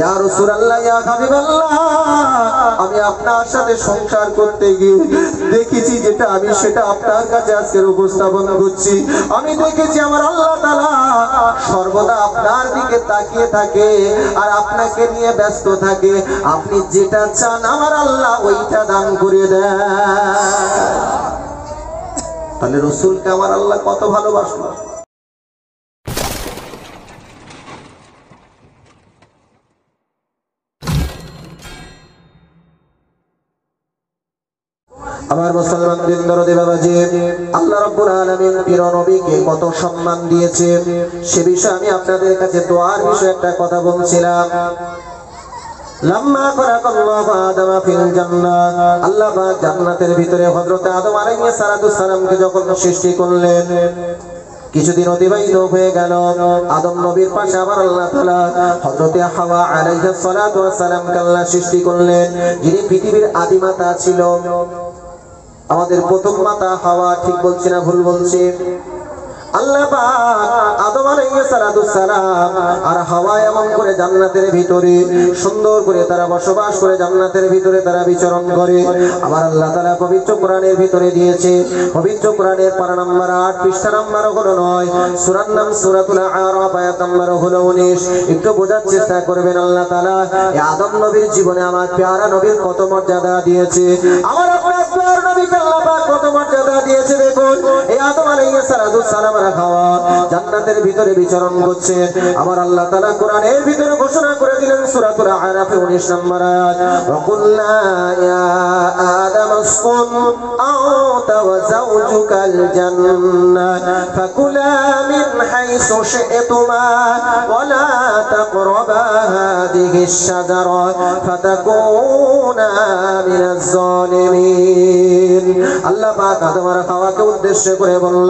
ইয়া রাসূলুল্লাহ ইয়া হাবিবাল্লাহ আমি আপনার সাথে সংসার করতে গিয়ে দেখেছি যেটা আমি সেটা আপনার কাছে আজকে উপস্থাপন করছি। আমি দেখেছি আমার আল্লাহ তাআলা সর্বদা আপনার দিকে তাকিয়ে থাকে আর আপনাকে নিয়ে ব্যস্ত থাকে। আপনি যেটা চান আমার আল্লাহ ওইটা দান করে দেয়। তাহলে রাসূলকে আমার আল্লাহ কত ভালোবাসলো। আমার মুসলমান দিন দরদি বাবাজি, আল্লাহ রাব্বুল আলামিন প্রিয় নবীকে কত সম্মান দিয়েছে সে বিষয়ে আমি আপনাদের কাছে দোয়ার বিষয়ে একটা কথা বলছিলাম। লাম্মা খলাকাল্লাহু আদামা ফিল জান্নাহ, আল্লাহ পাক জান্নাতের ভিতরে হযরত আদম আলাইহিস সালামকে যখন সৃষ্টি করলেন, কিছুদিন অতিবাহিত হয়ে গেল। আদম নবীর পাশে আবার আল্লাহ তাআলা হযরত হাওয়া আলাইহিস সালামকে আল্লাহ সৃষ্টি করলেন, যিনি পৃথিবীর আদি মাতা ছিল। আমাদের প্রথম মাতা হাওয়া, ঠিক বলছি না ভুল বলছি? আল্লাহ পাক আদম আলাইহিস সালাম আর হাওয়া এমন করে জান্নাতের ভিতরে সুন্দর করে তারা বসবাস করে, জান্নাতের ভিতরে তারা বিচরণ করে। আবার আল্লাহ তাআলা পবিত্র কোরআনের ভিতরে দিয়েছে, পবিত্র কোরআনের পারা নাম্বার 8 পৃষ্ঠা নাম্বার হলো 9, সূরার নাম সূরাতুল আরাফ আয়াত নাম্বার হলো 19। একটু বোঝার চেষ্টা করবেন আল্লাহ তাআলা এই আদম নবীর জীবনে আমার প্যারা নবীর কত মর্যাদা দিয়েছে, আমার আপনার প্যারা নবীকে আল্লাহ পাক কত মর্যাদা দিয়েছে। দেখুন এই আদম আলাইহিস সালাম হাওয়া জান্নাতের ভিতরে বিচরণ করছে। আমার আল্লাহ তাআলা কোরআনের ভিতরে ঘোষণা করে দিলেন সূরাতুল আরাফে 19 নম্বর আয়াত, ওয়া কুল্লা ইয়া আদাম আসকুন আনতা ওয়া যাওজুকাল জান্নাহ ফাকুলা মিন হাইসু শি'তুমা ওয়া লা তাকরাবা হাদিহিশ শাজারা ফাতাকুনা মিনাজ জালিমিন। আল্লাহ পাক আদম আর হাওয়াকে উদ্দেশ্য করে বলল,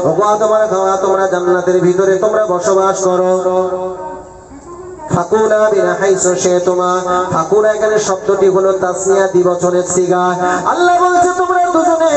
ওগো আদম আর হাওয়া তোমরা জান্নাতের ভিতরে তোমরা বসবাস করো। ফাকুলা বিনা হাইসু শি'তুমা, ফাকুলা এখানে শব্দটি হলো তাসনিয়া দ্বিবচনের সিগা। আল্লাহ বলছে তোমরা দুজনে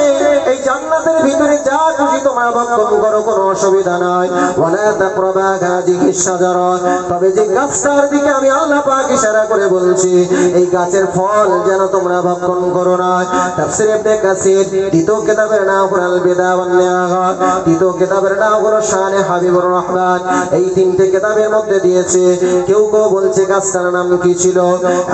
এই জান্নাতের ভিতরে যা খুশি তোমরা ভক্ষণ করো, কোনো অসুবিধা নাই। ওয়ালা তাকরাবা হাদিহিশ শাজারা, তবে যে গাছটার দিকে আমি আল্লাহ পাক ইশারা করে বলছি এই গাছের ফল যেন তোমরা ভক্ষণ করো না। তাফসীর ইবনে কাসির দ্বিতীয় কিতাবের নাম হলো আল বিদা ওয়ান নিহা, দ্বিতীয় কিতাবের নাম হলো শানে হাবিবুর রহমান, এই তিনটে কিতাবের মধ্যে দিয়েছে। কেউ কেউ বলছে গাছটার নাম কি ছিল,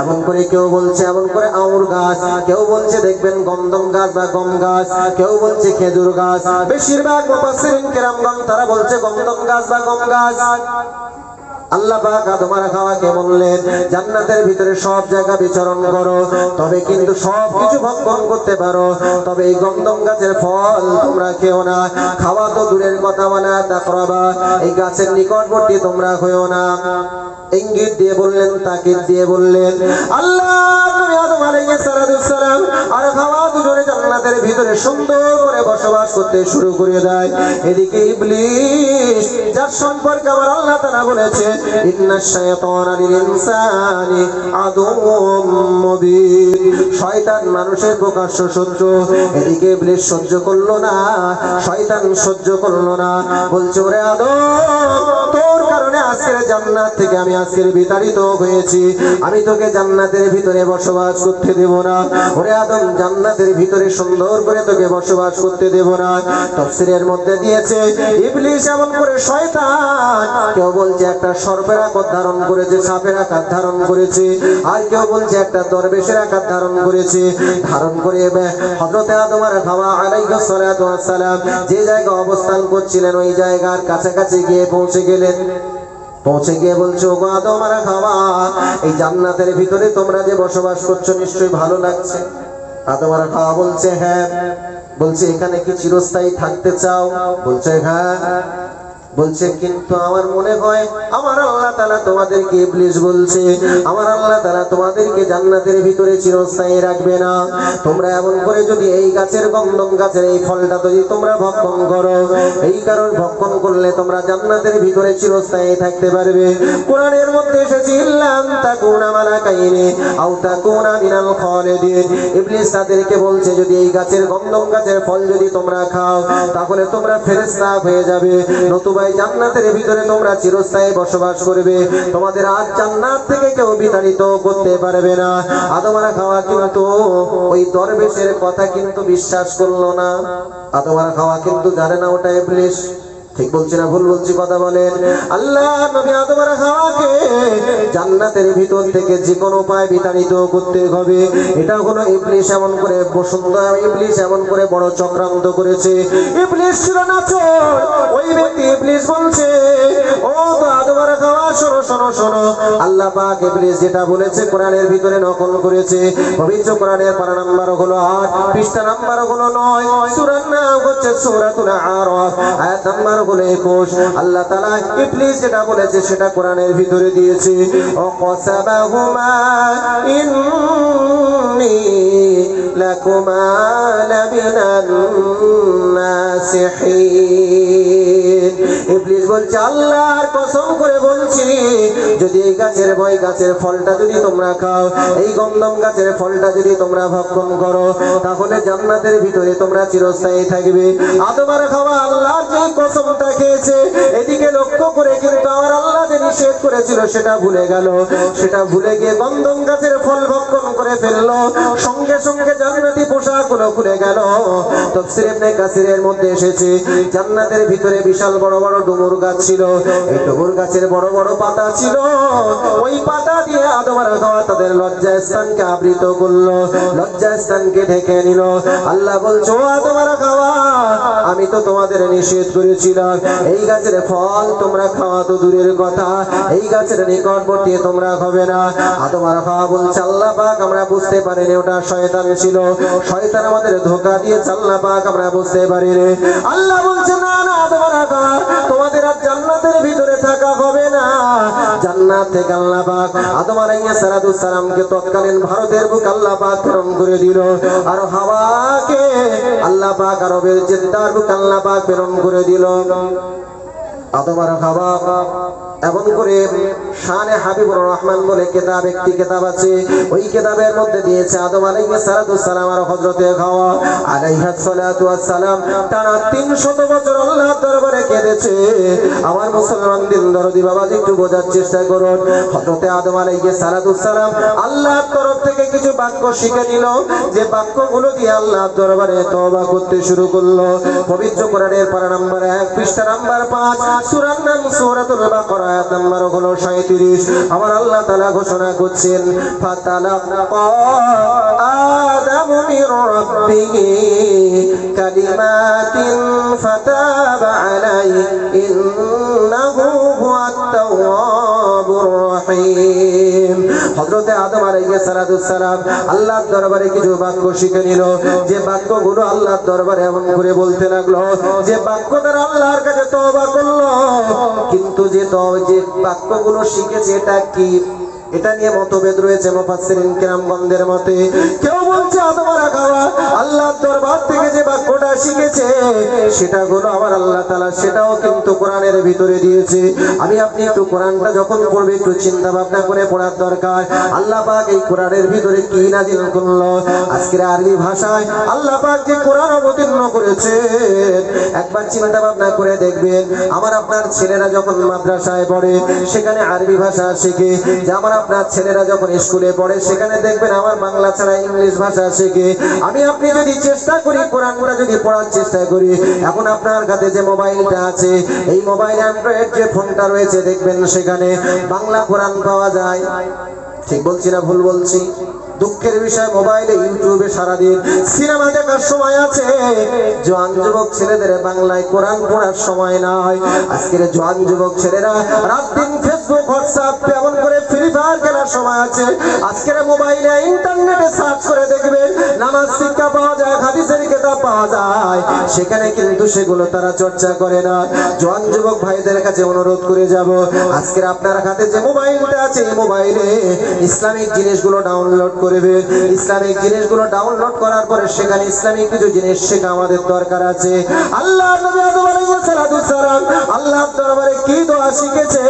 এমন করে কেউ বলছে এমন করে আউর গাছ, কেউ বলছে দেখবেন গন্ধম গাছ বা গম গাছ, কেউ বলছে খেজুর গাছ। বেশিরভাগ মুফাসসিরিন কেরামগণ তারা বলছে গন্ধম গাছ বা গম গাছ। আল্লাহ পাক আদম আর হাওয়াকে বললেন জান্নাতের ভিতরে সব জায়গা বিচরণ করো, তবে কিন্তু সব কিছু ভক্ষণ করতে পারো, তবে এই গন্ধম গাছের ফল তোমরা খেও না। খাওয়া তো দূরের কথা, ওয়ালা তাকরাবা, এই গাছের নিকটবর্তী তোমরা হইও না। ইঙ্গিত দিয়ে বললেন, তাকিদ দিয়ে বললেন। আল্লাহ নবী আদম আলাইহিস সালাম আর হাওয়া দুজনে জান্নাতের ভিতরে সুন্দর করে বসবাস করতে শুরু করে দেয়। এদিকে ইবলিস, যার সম্পর্কে আমার আল্লাহ তাআলা বলেছে ইন্নাশ শায়াতানা লিল ইনসানি আদুউম মুবিন, শয়তান মানুষের প্রকাশ্য শত্রু। এদিকে ইবলিস সহ্য করলো না, শয়তান সহ্য করলো না, বলছে ওরে আদম তোর কারণে আজকের জান্নাত থেকে আমি আজকের বিতাড়িত হয়েছি, আমি তোকে জান্নাতের ভিতরে বসবাস করতে দেব না। ওরে আদম জান্নাতের ভিতরে সুন্দর করে তোকে বসবাস করতে দেব না। তাফসীরের মধ্যে দিয়েছে ইবলিস এমন করে শয়তান, কেউ বলছে একটা সর্পের আকার ধারণ করেছে, সাপের আকার ধারণ করেছে, আর কেউ বলছে একটা দরবেশের আকার ধারণ করেছে। ধারণ করে হযরত আদম আর হাওয়া আলাইহিস সালাতু ওয়াস সালাম যে জায়গায় অবস্থান করছিলেন ওই জায়গার কাছাকাছি গিয়ে পৌঁছে গেলেন। পৌঁছে গিয়ে বলছে ওগো আদম আর হাওয়া এই জান্নাতের ভিতরে তোমরা যে বসবাস করছো নিশ্চয়ই ভালো লাগছে। আদম আর হাওয়া বলছে হ্যাঁ। বলছে এখানে কি চিরস্থায়ী থাকতে চাও? বলছে হ্যাঁ। বলছে কিন্তু আমার মনে হয় আমার আল্লাহ তাআলা তোমাদেরকে, ইবলিস বলছে আমার আল্লাহ তাআলা তোমাদেরকে জান্নাতের ভিতরে চিরস্থায়ী রাখবে না। তোমরা এমন করে যদি এই গাছের গন্ধম গাছের এই ফলটা যদি তোমরা ভক্ষণ করো, এই কারণ ভক্ষণ করলে তোমরা জান্নাতের ভিতরে চিরস্থায়ী থাকতে পারবে। কোরআনের মধ্যে এসেছে ইল্লান তাকুনা তাকুনা মালাকাইনি আও তাকুনা মিনাল খালিদিন। ইবলিস তাদেরকে বলছে যদি এই গাছের গন্ধম গাছের ফল যদি তোমরা খাও তাহলে তোমরা ফেরেশতা হয়ে যাবে, নতুবা এই জান্নাতের ভিতরে তোমরা চিরস্থায়ী বসবাস করবে, তোমাদের আজ জান্নাত থেকে কেউ বিতাড়িত করতে পারবে না। আদম আর হাওয়া কিন্তু ওই দরবেশের কথা কিন্তু বিশ্বাস করলো না। আদম আর হাওয়া কিন্তু জানে না ওটা ইবলিস। ঠিক বলছি না ভুল বলছি কথা বলেন? আল্লাহ নবী আদম আর হাওয়াকে জান্নাতের ভিতর থেকে যে কোনো উপায় বিতাড়িত করতে হবে। এটা হলো ইবলিস এমন করে বসুন্ধরা, ইবলিস এমন করে বড় চক্রান্ত করেছে। ইবলিস ছিল না চোর, ওই ব্যক্তি ইবলিস বলছে ও তো আদম আর হাওয়া শোনো শোনো শোনো, আল্লাহ পাক ইবলিস যেটা বলেছে কোরআনের ভিতরে নকল করেছে। পবিত্র কোরআনের পারা নাম্বার হলো 8, পৃষ্ঠা নাম্বার হলো 9, সূরার নাম হচ্ছে সূরাতুল আরাফ, আয়াত নাম্বার হলো 21। আল্লাহ তাআলা ইবলিস যেটা বলেছে সেটা কোরআনের ভিতরে দিয়েছে। ও কসাবাহুমা ইন্নী লাকুমা লামিনান নাসিহিন। ইবলিস বলছে আল্লাহর কসম করে বলছি যদি এই গাছের গাছের ফলটা যদি তোমরা খাও, এই গন্ধম গাছের ফলটা যদি তোমরা ভক্ষণ করো তাহলে জান্নাতের ভিতরে তোমরা চিরস্থায়ী থাকবে। আদম আর হাওয়া আল্লাহর যে কসমটা খেয়েছে এদিকে লক্ষ্য করে কিন্তু আমার আল্লাহ যে নিষেধ করেছিল সেটা ভুলে গেল। সেটা ভুলে গিয়ে গন্ধম গাছের ফল ভক্ষণ করে ফেললো, সঙ্গে সঙ্গে জান্নাতি পোশাকগুলো খুলে গেল। তাফসীর ইবনে কাসিরের মধ্যে এসেছে জান্নাতের ভিতরে বিশাল বড় বড় ডুমুর গাছ ছিল, এই ডুমুর গাছের বড় বড় পাতা ছিল, ওই পাতা দিয়ে আদম আর হাওয়া তাদের লজ্জা স্থানকে আবৃত করলো, লজ্জা স্থানকে ঢেকে নিল। আল্লাহ বলছো আদম আর হাওয়া আমি তো তোমাদের নিষেধ করেছিলাম এই গাছের ফল তোমরা খাওয়া তো দূরের কথা, এই গাছের নিকটবর্তী তোমরা হবে না। আদম আর হাওয়া বলছে আল্লাহ পাক আমরা বুঝতে পারিনি ওটা শয়তান ছিল, শয়তান আমাদের ধোঁকা দিয়েছে, আল্লাহ পাক আমরা বুঝতে পারিনি। আল্লাহ বলছে না না আদম আর হাওয়া তোমাদের আর জান্নাতের ভিতরে থাকা হবে না। জান্নাত থেকে আল্লাহ পাক আদম আলাইহিস সালামকে তৎকালীন ভারতের বুক আল্লাহ পাক প্রেরণ করে দিল, আর হাওয়াকে আল্লাহ পাক আরবের জেদ্দার বুক আল্লাহ পাক প্রেরণ করে দিল। আদম আর হাওয়া এমন করে শানে হাবিবুর রহমান বলে কিতাব একটি কিতাব আছে, ওই কিতাবের মধ্যে দিয়েছে আদম আলাইহিস সালাম আর হযরতে হাওয়া আলাইহিস সালাম টানা 300 বছর আল্লাহর দরবারে কেঁদেছে। আমার মুসলমান দিন দরদি বাবা একটু বোঝার চেষ্টা করুন। হযরতে আদম আলাইহিস সালাম আল্লাহর তরফ থেকে কিছু বাক্য শিখে নিল, যে বাক্যগুলো দিয়ে আল্লাহর দরবারে তওবা করতে শুরু করলো। পবিত্র কোরআনের পারা নাম্বার 1 পৃষ্ঠা নাম্বার 5 সূরার নাম সূরাতুল বাকারা আয়াত নাম্বার হলো 37। আমার আল্লাহ তাআলা ঘোষণা করছেন ফাতালাকা আদামু মির রাব্বিহি কালিমাতিন ফাতাবা আলাইহি ইন্নাহু হুয়াত তাওয়াবুর রহিম। হযরতে আদম আলাইহিস সালাম আল্লাহর দরবারে কিছু বাক্য শিখে নিল, যে বাক্যগুলো আল্লাহর দরবারে এমন করে বলতে লাগলো যে বাক্য দ্বারা আল্লাহর কাছে তওবা করলো। কিন্তু যে বাক্যগুলো শিখেছে এটা কি, এটা নিয়ে মতভেদ রয়েছে মুফাসসিরিন কিরামগণদের মতে। কেউ বলছে আদম আর হাওয়া আল্লাহর দরবার থেকে যে বাক্যটা শিখেছে সেটা হলো আমার আল্লাহ তাআলা সেটাও কিন্তু কোরআনের ভিতরে দিয়েছে। আমি আপনি একটু কোরআনটা যখন পড়বে একটু চিন্তা ভাবনা করে পড়ার দরকার। আল্লাহ পাক এই কোরআনের ভিতরে কি নাযিল করলো, আজকের আরবি ভাষায় আল্লাহ পাক যে কোরআন অবতীর্ণ করেছে একবার চিন্তা ভাবনা করে দেখবেন। আমার আপনার ছেলেরা যখন মাদ্রাসায় পড়ে সেখানে আরবি ভাষা শেখে, যে আমার আপনার ছেলেরা যখন স্কুলে পড়ে সেখানে দেখবেন আমার বাংলা ছাড়া ইংলিশ ভাষা শেখে। আমি আপনি যদি চেষ্টা করি কোরআনটা যদি পড়ার চেষ্টা করি, এখন আপনার কাছে যে মোবাইলটা আছে এই মোবাইল অ্যান্ড্রয়েড যে ফোনটা রয়েছে দেখবেন সেখানে বাংলা কোরআন পাওয়া যায়। ঠিক বলছি না ভুল বলছি? দুঃখের বিষয় মোবাইলে ইউটিউবে সারাদিন সিনেমা দেখার সময় আছে, জওয়ান যুবক ছেলেদের বাংলায় কোরআন পড়ার সময় নাই। আজকের জওয়ান যুবক ছেলেরা রাত দিন ফেসবুক হোয়াটসঅ্যাপ এমন করে ফ্রি ফায়ার খেলার সময় আছে। আজকের মোবাইলে ইন্টারনেটে সার্চ করে দেখবেন নামাজ শিক্ষা পাওয়া যায়, হাদিসের কিতাব পাওয়া যায়, সেখানে কিন্তু সেগুলো তারা চর্চা করে না। জওয়ান যুবক ভাইদের কাছে অনুরোধ করে যাব, আজকের আপনার হাতে যে মোবাইলটা আছে এই মোবাইলে ইসলামিক জিনিসগুলো ডাউনলোড করবেন। ইসলামিক জিনিসগুলো ডাউনলোড করার পরে সেখানে ইসলামিক কিছু জিনিস শেখা আমাদের দরকার আছে। আল্লাহর নবী আদম আলাইহিস সালাম আল্লাহর দরবারে কি দোয়া শিখেছে?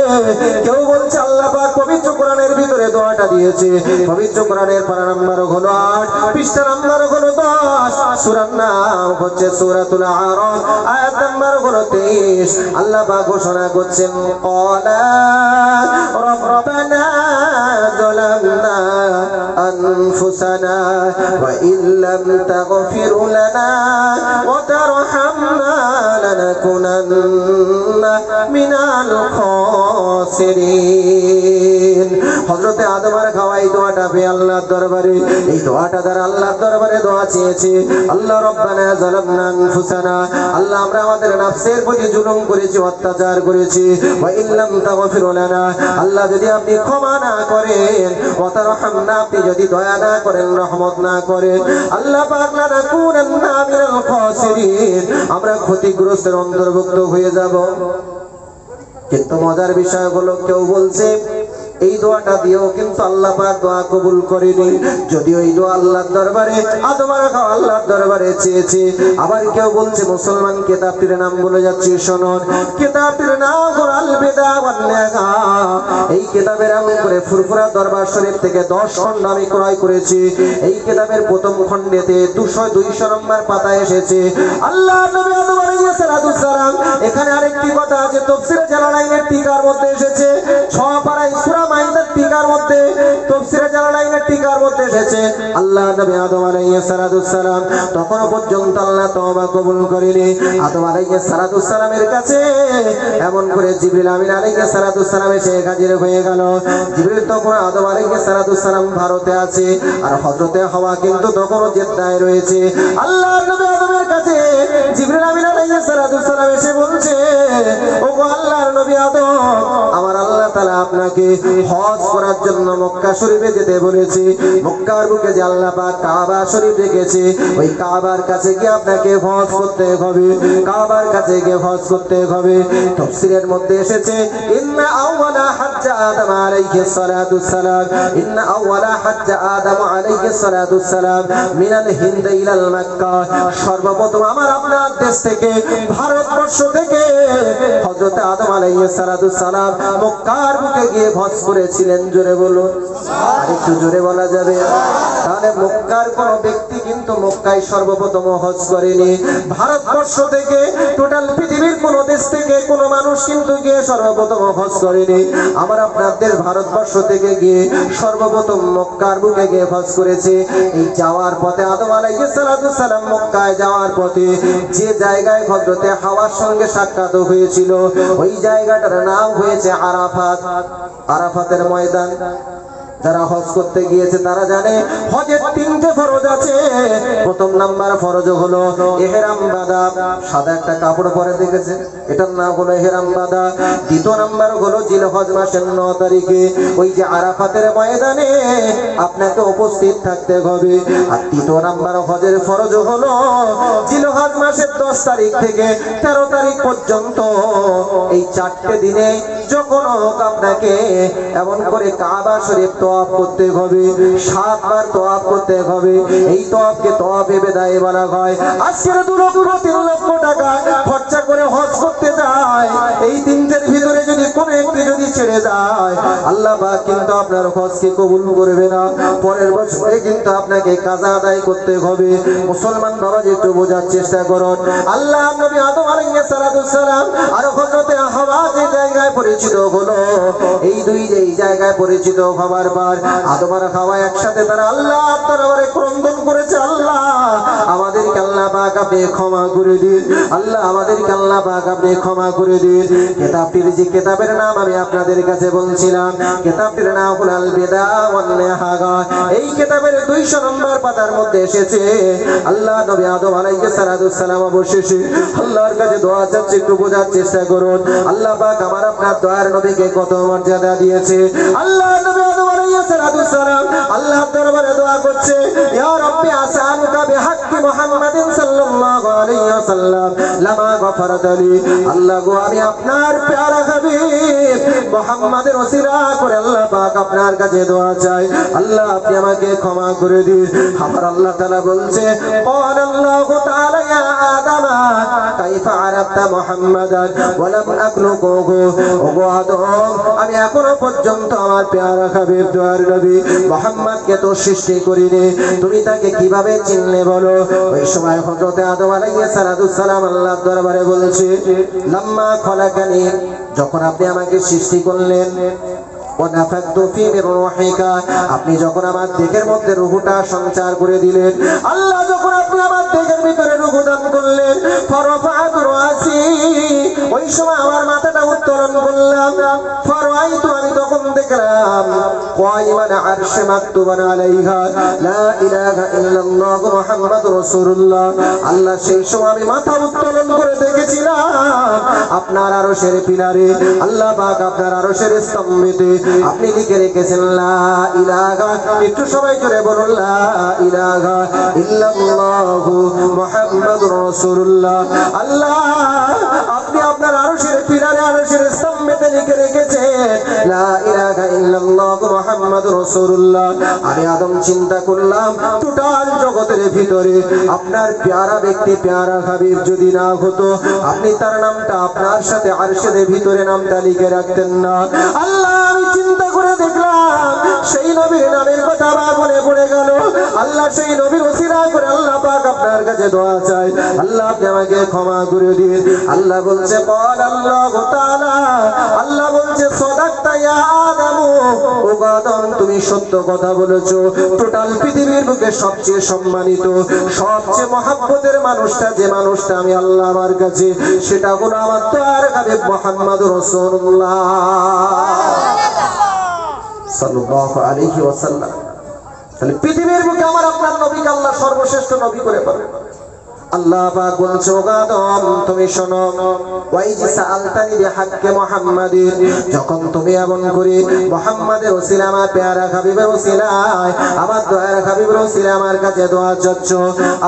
কেউ বলছে আল্লাহ পাক পবিত্র কোরআনের ভিতরে করে দোয়াটা দিয়েছে। পবিত্র কোরআনের পারা নাম্বার হলো 8, পৃষ্ঠা নাম্বার হলো 10, সূরার নাম হচ্ছে সূরাতুল আরাফ, আয়াত নাম্বার হলো 23। আল্লাহ পাক ঘোষণা করছেন, ক্বালা রাব্বানা যালামনা আনফুসানা ওয়া ইল্লাম তাগফির লানা ওয়া তারহামনা লানাকুনান্না মিনাল খাসিরিন। হযরতে আদম আর হাওয়া এই দোয়াটা পেয়ে আল্লাহর দরবারে, এই দোয়াটা দ্বারা আল্লাহর দরবারে দোয়া চেয়েছে। আল্লাহ রাব্বানা যালামনা আনফুসানা, আল্লাহ আমরা আমাদের নফসের প্রতি জুলুম করেছি, অত্যাচার করেছি। ওয়া ইল্লাম তাগফির লানা, আল্লাহ যদি আপনি ক্ষমা না করেন, ওয়া তারহামনা, আপনি যদি দয়া না করেন, রহমত না করেন, আল্লাহ পাক লানাকুনান্না মিনাল খাসিরিন, আমরা ক্ষতিগ্রস্তের অন্তর্ভুক্ত হয়ে যাব। কিন্তু মজার বিষয় হলো, কেউ বলছে এই দোয়াটা দিয়েও কিন্তু আল্লাহ পাক দোয়া কবুল করেনি, যদিও এই দোয়া আল্লাহর দরবারে আদম আর হাওয়া আল্লাহর দরবারে চেয়েছে। আবার কেউ বলছে, মুসলমান কিতাবটির নাম বলে যাচ্ছি, শুনুন, কিতাবটির নাম হলো আল বিদা ওয়ান নিহা। এই কিতাবের এমন করে ফুরফুরা দরবার শরীফ থেকে 10 খণ্ড আমি ক্রয় করেছি। এই কিতাবের প্রথম খণ্ডেতে 200 নম্বর পাতায় এসেছে আল্লাহর নবী আদম আলাইহিস সালাম। এখানে আরেকটি কথা আছে, তাফসীরে জালালাইনের টিকার মধ্যে এসেছে, 6 পারায় সূরা মাইদার টিকার মধ্যে, তাফসীরে জালালাইনের টিকার মধ্যে এসেছে আল্লাহ নবী আদম আলাইহিস সালাম তখন পর্যন্ত আল্লাহ তওবা কবুল করেনি। আদম আলাইহিস সালামের কাছে এমন করে জিবরিল আমিন আলাইহিস সালাম এসে হাজির হয়ে গেল। জিবরিল তখন আদম আলাইহিস সালাম ভারতে আছে, আর হযরতে হাওয়া কিন্তু তখনও জেদ্দায় রয়েছে। আল্লাহর নবী আদমের কাছে জিবরিল আমিন আলাইহিস সালাম এসে বলছে, ওগো আল্লাহর নবী আদম, আমার আল্লাহ তাআলা আপনাকে হজ করার জন্য মক্কা শরীফে যেতে বলেছে। মক্কার বুকে যে আল্লাহ পাক কাবা শরীফ রেখেছে, ওই কাবার কাছে গিয়ে আপনাকে হজ করতে হবে, কাবার কাছে গিয়ে হজ করতে হবে। তাফসীরের মধ্যে এসেছে, ইন্না আউওয়ালা হাজ্জা আদম আলাইহিস সালাম, ইন্না আউওয়ালা হাজ্জা আদম আলাইহিস সালাম মিনাল হিন্দ ইলাল মক্কা, সর্বপ্রথম আমার আপনার দেশ থেকে, ভারতবর্ষ থেকে হযরত আদম আলাইহিস সালাম মক্কার বুকে গিয়ে হজ করেছিলেন। জোরে বলুন, আর একটু জোরে বলা যাবে? তাহলে মক্কার কোন ব্যক্তি কিন্তু মক্কায় সর্বপ্রথম হজ করেনি। ভারতবর্ষ থেকে, টোটাল পৃথিবীর কোন দেশ থেকে কোন মানুষ কিন্তু গিয়ে সর্বপ্রথম হজ করেনি। আমার আপনাদের ভারতবর্ষ থেকে গিয়ে সর্বপ্রথম মক্কার বুকে গিয়ে হজ করেছে। এই যাওয়ার পথে আদম আলাইহিস সালাম মক্কায় যাওয়ার পথে যে জায়গায় হযরতে হাওয়ার সঙ্গে সাক্ষাৎ হয়েছিল, ওই জায়গাটার নাম হয়েছে আরাফাত, আরাফাতের ময়দান। যারা হজ করতে গিয়েছে তারা জানে হজের 3টে ফরজ আছে। প্রথম নাম্বার ফরজ হলো ইহরাম বাঁধা, সাদা একটা কাপড় পরে দেখেছে, এটার নাম হলো ইহরাম বাঁধা। দ্বিতীয় নাম্বার হলো জিলহজ মাসের 9 তারিখে ওই যে আরাফাতের ময়দানে আপনাকে উপস্থিত থাকতে হবে। আর তৃতীয় নাম্বার হজের ফরজ হলো জিলহজ মাসের 10 তারিখ থেকে 13 তারিখ পর্যন্ত এই 4টে দিনে যখন হোক আপনাকে এমন করে কাবা শরীফ তওয়াফ করতে হবে, 7 বার তওয়াফ করতে হবে। এই তওয়াফকে তওয়াফে বেদায়ে বলা হয়। আজকের 2 লক্ষ 3 লক্ষ টাকা খরচা করে হজ করতে যায়, এই 3টের ভিতরে যদি কোনো একটি যদি ছেড়ে যায়, আল্লাহ পাক কিন্তু আপনার হজকে কবুল করবে না। পরের বছরে কিন্তু আপনাকে কাজা আদায় করতে হবে। মুসলমান বাবা একটু বোঝার চেষ্টা করুন। আল্লাহ নবী আদম আলাইহিস সালাম আর হযরতে হাওয়া যে জায়গায় পরিচিত হলো, এই দুই যেই জায়গায় পরিচিত হবার পর আদম আর হাওয়া একসাথে তারা আল্লাহর দরবারে ক্রন্দন করেছে, আল্লাহ আমাদেরকে আল্লাহ পাক আপনি ক্ষমা করে দিন, আল্লাহ আমাদেরকে আল্লাহ পাক আপনি ক্ষমা করে দিন। কিতাবটির যে কিতাবের নাম আমি আপনাদের কাছে বলছিলাম, কিতাবটির নাম হলো আল বিদা ওয়ান নিহা। এই কিতাবের 200 নম্বর পাতার মধ্যে এসেছে আল্লাহ নবী আদম আলাইহিস সালাম অবশেষে আল্লাহর কাছে দোয়া চাচ্ছে। একটু বোঝার চেষ্টা করুন, আল্লাহ পাক আমার আপনার দয়ার নবীকে কত মর্যাদা দিয়েছে। আল্লাহ নবী আদম আলাইহিস সালাম আল্লাহর দরবারে দোয়া করছে, ইয়া রাব্বি আসআলুকা বিহাক্কি মুহাম্মাদিন সাল্লাল্লাহু আলাইহি ওয়াসাল্লাম লামা গফারতালি। আল্লাহ গো, আমি আপনার প্যারা হাবিব মুহাম্মাদের ওসিলা করে আল্লাহ পাক আপনার কাছে দোয়া চাই, আল্লাহ আপনি আমাকে ক্ষমা করে দিন। আমার আল্লাহ তাআলা বলছে, ক্বাল আল্লাহু তাআলা ইয়া আদম আদামা কাইফা আরাফতা মুহাম্মাদান ওয়া লাম আখলুকুহু ওগো আদম আমি এখনো পর্যন্ত আমার প্যারা হাবিব দয়ার নবী মুহাম্মদকে তো সৃষ্টি করিনি তুমি তাকে কিভাবে চিনলে বলো ওই সময় হযরত আদম আলাইহিস সালাম আল্লাহর দরবারে বলেছে লাম্মা খলাকানি যখন আপনি আমাকে সৃষ্টি করলেন ওয়ানাফাতু ফি মির রূহিকা আপনি যখন আমার দেহের মধ্যে রূহটা সঞ্চার করে দিলেন আল্লাহ যখন আপনি আমার দেহের ভিতরে রূহ দান করলেন ফারাফাতু রাসি ওই সময় আমার মাথাটা উত্তোলন করলাম ফারাইতু আমি তখন দেখলাম কায়মান আরশে মাকতুবান আলাইহা লা ইলাহা ইল্লাল্লাহ মুহাম্মাদুর রাসূলুল্লাহ আল্লাহ সেই সময় আমি মাথা উত্তোলন করে দেখেছিলাম আপনার আরশের পিলারে আল্লাহ পাক আপনার আরশের স্তম্ভেতে আপনি লিখে রেখেছেন লা ইলাহা একটু সবাই জোরে বলুন লা ইলাহা ইল্লাল্লাহু মুহাম্মাদুর রাসূলুল্লাহ আল্লাহ আপনি আপনার আরশের পিলারে আরশের স্তম্ভেতে লিখে রেখেছেন লা ইলাহা ইল্লাল্লাহু মুহাম্মাদুর রাসূলুল্লাহ আমি আদম চিন্তা করলাম টোটাল জগতের ভিতরে আপনার প্যারা ব্যক্তি প্যারা হাবিব যদি না হতো আপনি তার নামটা আপনার সাথে আরশের ভিতরে নামটা লিখে রাখতেন না আল্লাহ আমি চিন্তা করে দেখলাম সেই নবীর নামের কথা আমার মনে পড়ে গেল আল্লাহ সেই নবীর ওসিলা করে আল্লাহ পাক আপনার কাছে দোয়া চাই আল্লাহ আপনি আমাকে ক্ষমা করে দিন আল্লাহ বলছে বল আল্লাহু তাআলা আল্লাহ বলছে সাদাকতা ইয়া আদম ও আদম তুমি সত্য কথা বলেছো টোটাল পৃথিবীর বুকে সবচেয়ে সম্মানিত সবচেয়ে মহব্বতের মানুষটা যে মানুষটা আমি আল্লাহ আমার কাছে সেটা হলো আমার দয়ার হাবিব মুহাম্মদুর রাসূলুল্লাহ সাল্লাল্লাহু আলাইহি ওয়াসাল্লাম তাহলে পৃথিবীর বুকে আমার আপনার নবীকে আল্লাহ সর্বশ্রেষ্ঠ নবী করে পাবেন আল্লাহ পাক বলছে ও আদম তুমি শোনো ওয়াইজি সাআলতানি বিহাক্কি মুহাম্মাদিন যখন তুমি এমন করে মুহাম্মাদের ওসিলা আমার প্যারা হাবিবের ওসিলায় আমার দয়ার হাবিবের ওসিলা আমার কাছে দোয়া চাচ্ছ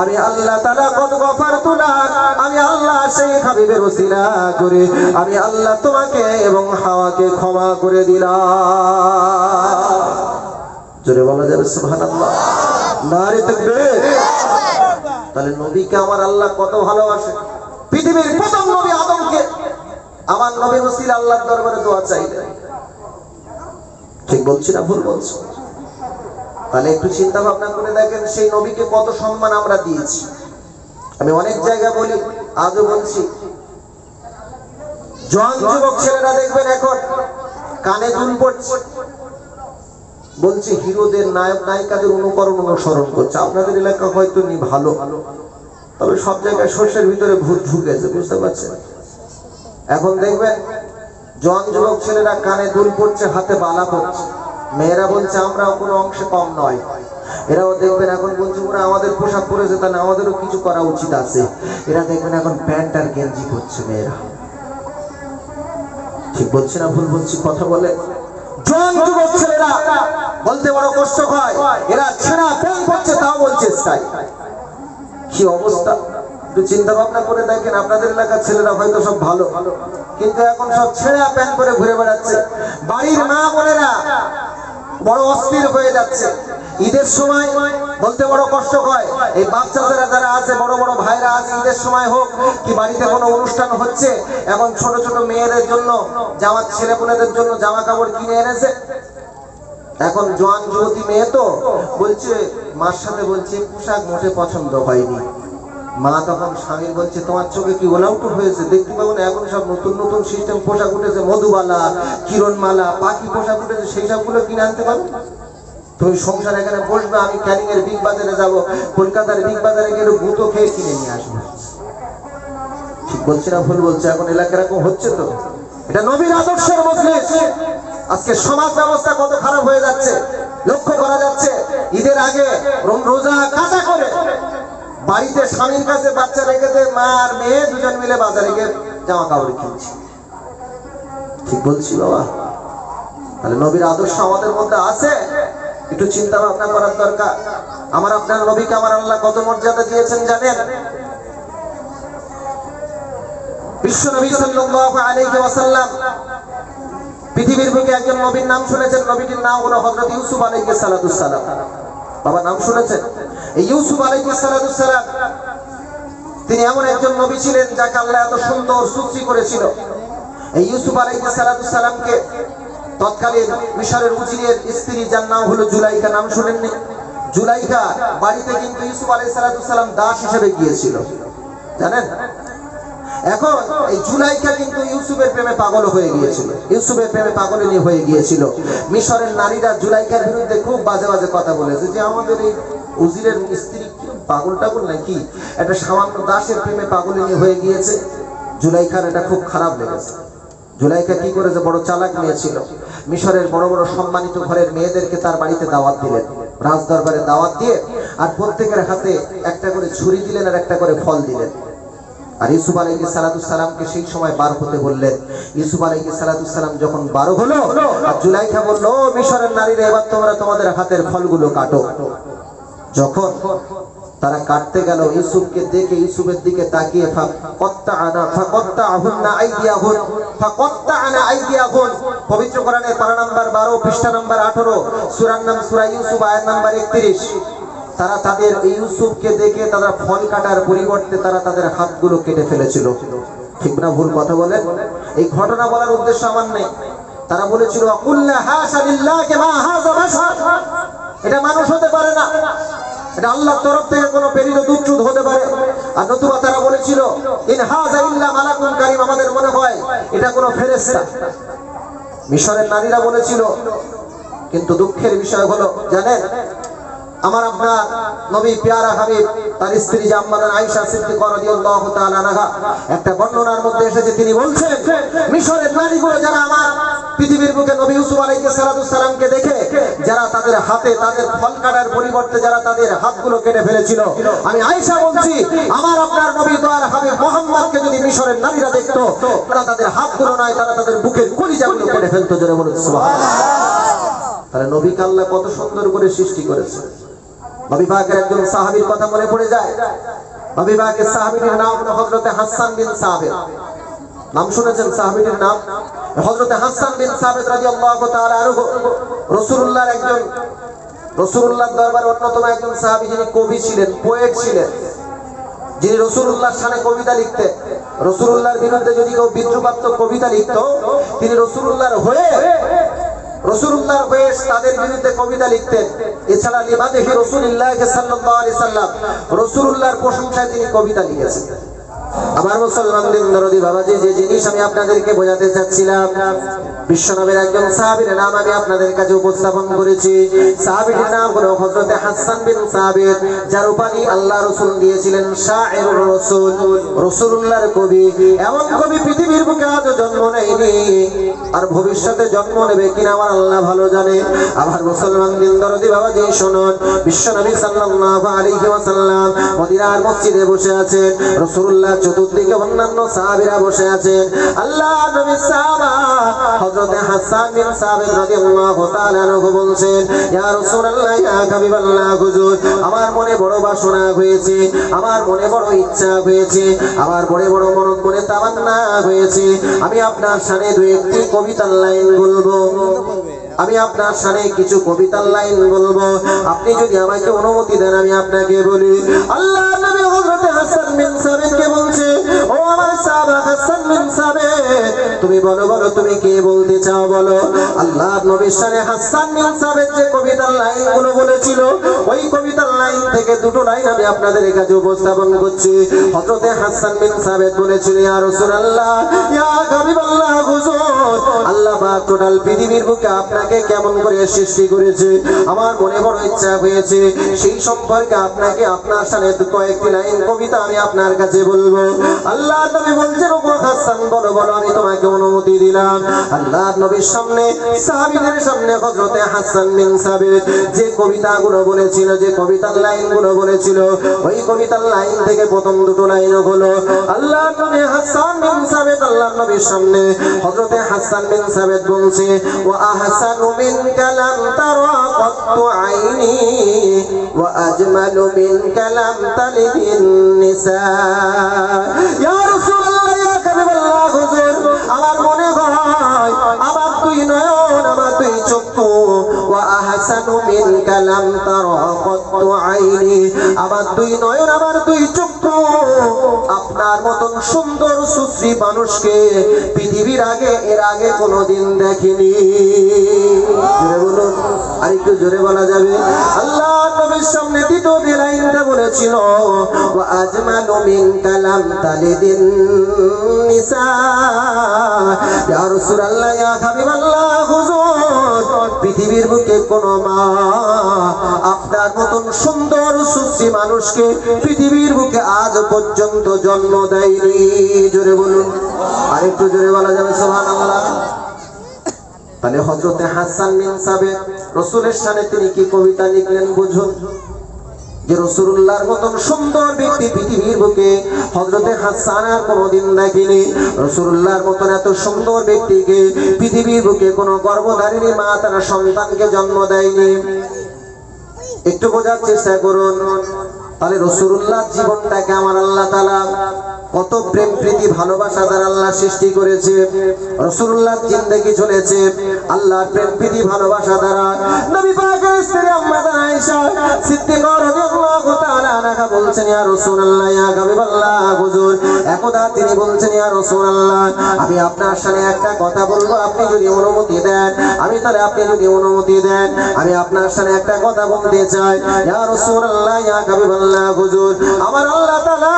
আমি আল্লাহ তাআলা কত গফারতু লাক আমি আল্লাহ সেই হাবিবের ওসিলা করে আমি আল্লাহ তোমাকে এবং হাওয়াকে ক্ষমা করে দিলাম জোরে বলা যাবে সুবহানাল্লাহ নারে তাকবীর তাহলে নবীকে আমার আল্লাহ কত ভালোবাসে পৃথিবীর প্রথম নবী আদমকে আমার নবীর ওসিলা আল্লাহর দরবারে দোয়া চাইলেন ঠিক বলছি না ভুল বলছি তাহলে একটু চিন্তা ভাবনা করে দেখেন সেই নবীকে কত সম্মান আমরা দিয়েছি আমি অনেক জায়গা বলি আজও বলছি জওয়ান যুবক ছেলেরা দেখবেন এখন কানে দুল পড়ছে বলছে হিরোদের নায়ক নায়িকাদের অনুকরণ অনুসরণ করছে আপনাদের এলাকা হয়তো নি ভালো তবে সব জায়গায় শস্যের ভিতরে ভূত ঢুকেছে বুঝতে পারছেন এখন দেখবেন জওয়ান যুবক ছেলেরা কানে দুল পড়ছে হাতে বালা পড়ছে মেয়েরা বলছে আমরা কোনো অংশে কম নয় এরাও দেখবেন এখন বলছে ওরা আমাদের পোশাক পরেছে তাহলে আমাদেরও কিছু করা উচিত আছে এরা দেখবেন এখন প্যান্ট আর গেঞ্জি পরছে মেয়েরা ঠিক বলছি না ভুল বলছি কথা বলে জওয়ান যুবক ছেলেরা বলতে বড় কষ্ট হয় এরা ছেঁড়া প্যান্ট পরছে তাও বলছে স্টাইল কি অবস্থা একটু চিন্তা ভাবনা করে দেখেন আপনাদের এলাকার ছেলেরা হয়তো সব ভালো কিন্তু এখন সব ছেঁড়া প্যান্ট পরে ঘুরে বেড়াচ্ছে বাড়ির মা বোনেরা বড় অস্থির হয়ে যাচ্ছে ঈদের সময় বলতে বড় কষ্ট হয় এই বাচ্চাদের যারা আছে বড় বড় ভাইরা আছে ঈদের সময় হোক কি বাড়িতে কোনো অনুষ্ঠান হচ্ছে এখন ছোট ছোট মেয়েদের জন্য জামা ছেলেপুলেদের জন্য জামা কাপড় কিনে এনেছে এখন জওয়ান যুবতী মেয়ে তো বলছে মার সাথে বলছে পোশাক মোটে পছন্দ হয়নি মা তখন স্বামী বলছে তোমার চোখে কি ওলাউট হয়েছে দেখতে পাবো না এখন সব নতুন নতুন সিস্টেম পোশাক উঠেছে মধুবালা কিরণমালা পাখি পোশাক উঠেছে সেই সবগুলো কিনে আনতে পারো তুমি সংসার এখানে বসবে আমি ক্যানিং এর বিগ বাজারে যাব কলকাতার বিগ বাজারে গেলে গুঁতো খেয়ে কিনে নিয়ে আসবো ঠিক বলছি না ভুল বলছে এখন এলাকা এরকম হচ্ছে তো এটা নবীর আদর্শের মজলিস আজকে সমাজ ব্যবস্থা কত খারাপ হয়ে যাচ্ছে লক্ষ্য করা যাচ্ছে ঈদের আগে রোজা কাজা করে বাড়িতে স্বামীর কাছে বাচ্চা রেখেছে মা আর মেয়ে দুজন মিলে বাজারে গিয়ে জামা কাপড় কিনছে ঠিক বলছি বাবা তাহলে নবীর আদর্শ আমাদের মধ্যে আছে একটু চিন্তা ভাবনা করার দরকার আমার আপনার নবীকে আমার আল্লাহ কত মর্যাদা দিয়েছেন জানেন বিশ্ব নবী সাল্লাল্লাহু আলাইহি ওয়াসাল্লাম পৃথিবীর বুকে একজন নবীর নাম শুনেছেন নবীটির নাম হলো হযরত ইউসুফ আলাইহিস সালাম বাবা নাম শুনেছেন এই ইউসুফ আলাইহিস সালাম তিনি এমন একজন নবী ছিলেন যাকে আল্লাহ এত সুন্দর সৃষ্টি করেছিল। এই ইউসুফ আলাইহিস সালামকে তৎকালীন মিশরের উজিরের স্ত্রী, যার নাম হলো জুলাইখা, নাম শুনেননি? জুলাইখা বাড়িতে কিন্তু ইউসুফ আলাইহিস সালাম দাস হিসেবে গিয়েছিল, জানেন? এখন এই জুলাইখা কিন্তু ইউসুফের প্রেমে পাগল হয়ে গিয়েছিল, ইউসুফের প্রেমে পাগলিনী হয়ে গিয়েছিল। মিশরের নারীরা জুলাইখার বিরুদ্ধে খুব বাজে বাজে কথা বলেছে যে আমাদের এই উজিরের স্ত্রী পাগল টাগল নাকি, একটা সামান্য দাসের প্রেমে পাগলিনী হয়ে গিয়েছে। জুলাইখার এটা খুব খারাপ লেগেছে। জুলাইখা কি করেছে, বড় চালাক মেয়ে ছিল। মিশরের বড় বড় সম্মানিত ঘরের মেয়েদেরকে তার বাড়িতে দাওয়াত দিলেন, রাজ দরবারে দাওয়াত দিয়ে, আর প্রত্যেকের হাতে একটা করে ছুরি দিলেন আর একটা করে ফল দিলেন। আর ইউসুফ আলাইহিস সালামকে সেই সময় বার হতে বললেন। ইউসুফ আলাইহিস সালাম যখন বার হলো, আর জুলাইখা বলল, মিশরের নারীরা এবার তোমরা তোমাদের হাতের ফলগুলো কাটো। যখন তারা কাটতে গেল, ইউসুফকে দেখে ইউসুফের দিকে তাকিয়ে পবিত্র কোরআনের পারা নাম্বার 12 পৃষ্ঠা নাম্বার 18 সূরার নাম সূরা ইউসুফ আয়াত নাম্বার 31। তারা তাদের ইউসুফকে দেখে তারা ফল কাটার পরিবর্তে তারা তাদের হাতগুলো কেটে ফেলেছিল। ঠিক না ভুল কথা বলেন? এই ঘটনা বলার উদ্দেশ্য আমার নেই। তারা বলেছিল কুল্লা হাশা লিল্লাহি মা হাযা বাশার, এটা মানুষ হতে পারে না, এটা আল্লাহর তরফ থেকে কোনো প্রেরিত দূত হতে পারে। আর নতুবা তারা বলেছিল ইন হাযা ইল্লা মালাকুন কারীম, আমাদের মনে হয় এটা কোনো ফেরেশতা। মিশরের নারীরা বলেছিল। কিন্তু দুঃখের বিষয় হলো, জানেন, আমার আপনার নবী প্যারা হাবিব তার স্ত্রী জাম্মাদান আয়েশা সিদ্দিকা রাদিয়াল্লাহু তাআলা আনহা একটা বর্ণনার মধ্যে এসেছে, তিনি বলছেন মিশরের নারীগুলো যারা আমার পৃথিবীর বুকে নবী ইউসুফ আলাইহিস সালামকে দেখে যারা তাদের হাতে তাদের ফল কাটার পরিবর্তে যারা তাদের হাতগুলো কেটে ফেলেছিল, আমি আয়েশা বলছি আমার আপনার নবী দয়ার হাবিব মুহাম্মদকে যদি মিশরের নারীরা দেখতো, তারা তাদের হাতগুলো নয়, তারা তাদের বুকের কলিজাগুলো কেটে ফেলতো। জোরে বলুন সুবহানাল্লাহ। তাহলে নবীকে আল্লাহ কত সুন্দর করে সৃষ্টি করেছে। নবী পাকের একজন সাহাবীর কথা মনে পড়ে যায়। নবী পাকের সাহাবীর নাম হলো হযরত হাসান বিন সাবিত। নাম শুনেছেন সাহাবীর নাম? হযরত হাসান বিন সাবিত রাদিয়াল্লাহু তাআলা আনহু রাসূলুল্লাহর একজন, রাসূলুল্লাহর দরবারে অন্যতম একজন সাহাবী, যিনি কবি ছিলেন, পোয়েট ছিলেন, যিনি রাসূলুল্লাহর শানে কবিতা লিখতেন। রাসূলুল্লাহর বিরুদ্ধে যদি কেউ বিদ্রুপাত্মক কবিতা লিখতো, তিনি রাসূলুল্লাহর হয়ে তাদের বিরুদ্ধে কবিতা লিখতেন। এছাড়া লিমাদিহি রাসূলিল্লাহ সাল্লাল্লাহু আলাইহি সাল্লাম, রাসূলুল্লাহর প্রশংসায় তিনি কবিতা লিখেছেন। আমার মুসলমানদের দরদি বাবাজি, যে জিনিস আমি আপনাদেরকে বোঝাতে চাচ্ছিলাম, বিশ্বনবীর একজন সাহাবীর নাম আমি আপনাদের কাছে উপস্থাপন করেছি। সাহাবীর নাম হলো হযরত হাসান বিন সাবিত, যার উপাধি আল্লাহ রাসূল দিয়েছিলেন শায়রুর রাসূল, রাসূলুল্লাহর কবি। এমন কবি পৃথিবীর বুকে আজও জন্ম নেয়নি, আর ভবিষ্যতে জন্ম নেবে কিনা আমার আল্লাহ ভালো জানে। আমার মুসলমানদের দরদি বাবাজি শুনুন, বিশ্বনবী সাল্লাল্লাহু আলাইহি ওয়াসাল্লাম মদিনার মসজিদে বসে আছেন, রাসূলুল্লাহ চতুর্দিকে অন্যান্য সাহাবীরা বসে আছেন। আল্লাহ নবী সাহাবা হযরত হাসান বিন সাবিত রাদিয়াল্লাহু তাআলা আনহু বলছেন, ইয়া রাসূলুল্লাহ, ইয়া হাবিবাল্লাহ, হুজুর আমার মনে বড় বাসনা হয়েছে, আমার মনে বড় ইচ্ছা হয়েছে, আমার বড় বড় মনে তামান্না হয়েছে, আমি আপনার শানে দুই একটি কবিতার লাইন বলবো, আমি আপনার শানে কিছু কবিতার লাইন বলবো, আপনি যদি আমাকে অনুমতি দেন আমি আপনাকে বলি। আল্লাহ নবী হযরত হাসান বিন সাবিতকে বলছে, ও আমার সাহাবা হাসান বিন সাবিত, তুমি বলো বলো তুমি কে বলতে চাও বলো। আল্লাহ নবীর শানে হাসান বিন সাবিত যে কবিতার লাইনগুলো বলেছিল, ওই কবিতার লাইন থেকে দুটো লাইন আমি আপনাদের কাছে উপস্থাপন করছি। হযরত হাসান বিন সাবিত বলেছিল, ইয়া রাসূলুল্লাহ, ইয়া হাবিবাল্লাহ, হুজুর আল্লাহ পাক টোটাল পৃথিবীর বুকে আপনাকে কেমন করে সৃষ্টি করেছে, আমার মনে বড় ইচ্ছা হয়েছে, সেই সম্পর্কে আপনাকে আপনার শানে কয়েকটি লাইন কবিতা আমি আপনার কাছে বলবো। আল্লাহ নবী বলছেন, ও হাসান বলো বলো, আমি তোমাকে অনুমতি দিলাম। আল্লাহ নবীর সামনে সাহাবীদের সামনে হযরত হাসান বিন সাবিত যে কবিতাগুলো বলেছিল, যে কবিতার লাইনগুলো বলেছিল, ওই কবিতার লাইন থেকে প্রথম দুটো লাইন হলো, আল্লাহ নবী হাসান বিন সাবিত আল্লাহ নবীর সামনে হযরত হাসান বিন সাবিত বলছে, ওয়া আহসানু মিন কালাম তারা কাত্তু আইনি ওয়া আজমালু মিন কালাম তালিদিন নিসা। ইয়া রাসূলুল্লাহ, ইয়া হাবিবাল্লাহ, হুজুর আমার মনে হয় আমার দুই নয়ন, আমার দুই চক্ষু ওয়া আহসানু মিনকা লাম তারা কত্তু আইনি আমার দুই নয়ন আমার দুই চক্ষু আপনার মতন সুন্দর সুশ্রী মানুষকে পৃথিবীর এর আগে কোনোদিন দেখিনি জোরে বলুন আর একটু জোরে বলা যাবে আল্লাহ নবীর সামনে দ্বিতীয় লাইনটা বলেছিল ওয়া আজমালু মিনকা লাম তালিদিন নিসা ইয়া রাসূলুল্লাহ ইয়া হাবিবাল্লাহ হুজুর পৃথিবীর বুকে কোনো মা আপনার মতন সুন্দর সুশ্রী মানুষকে পৃথিবীর বুকে আজ পর্যন্ত জন্ম দেয়নি জোরে বলুন আর একটু জোরে বলা যাবে সুবহানাল্লাহ তাহলে হযরতে হাসান বিন সাবিত রাসূলের শানে তিনি কি কবিতা লিখলেন বুঝুন যে রাসূলুল্লাহর মতন সুন্দর ব্যক্তি পৃথিবীর বুকে হযরতে হাসান আর কোনোদিন দেখেনি রাসূলুল্লাহর মতন এত সুন্দর ব্যক্তিকে পৃথিবীর বুকে কোনো গর্ভধারিণী মা তার সন্তানকে জন্ম দেয়নি একটু বোঝার চেষ্টা করুন তাহলে রাসূলুল্লাহর জীবনটাকে আমার আল্লাহ তাআলা কত প্রেম প্রীতি ভালোবাসা দ্বারা আল্লাহ সৃষ্টি করেছে রাসূলুল্লাহর জিন্দেগি চলেছে আল্লাহর প্রেম প্রীতি ভালোবাসা দ্বারা নবী পাকের স্ত্রী আম্মা আয়েশা সিদ্দিকা রাদিয়াল্লাহু তাআলা আনহা বলছেন ইয়া রাসূলুল্লাহ ইয়া হাবিবাল্লাহ হুজুর একদা তিনি বলছেন ইয়া রাসূলুল্লাহ আমি আপনার সামনে একটা কথা বলবো আপনি যদি অনুমতি দেন আমি তাহলে আপনি যদি অনুমতি দেন আমি আপনার সামনে একটা কথা বলতে চাই ইয়া রাসূলুল্লাহ ইয়া হাবিবাল্লাহ হুজুর আমার আল্লাহ তাআলা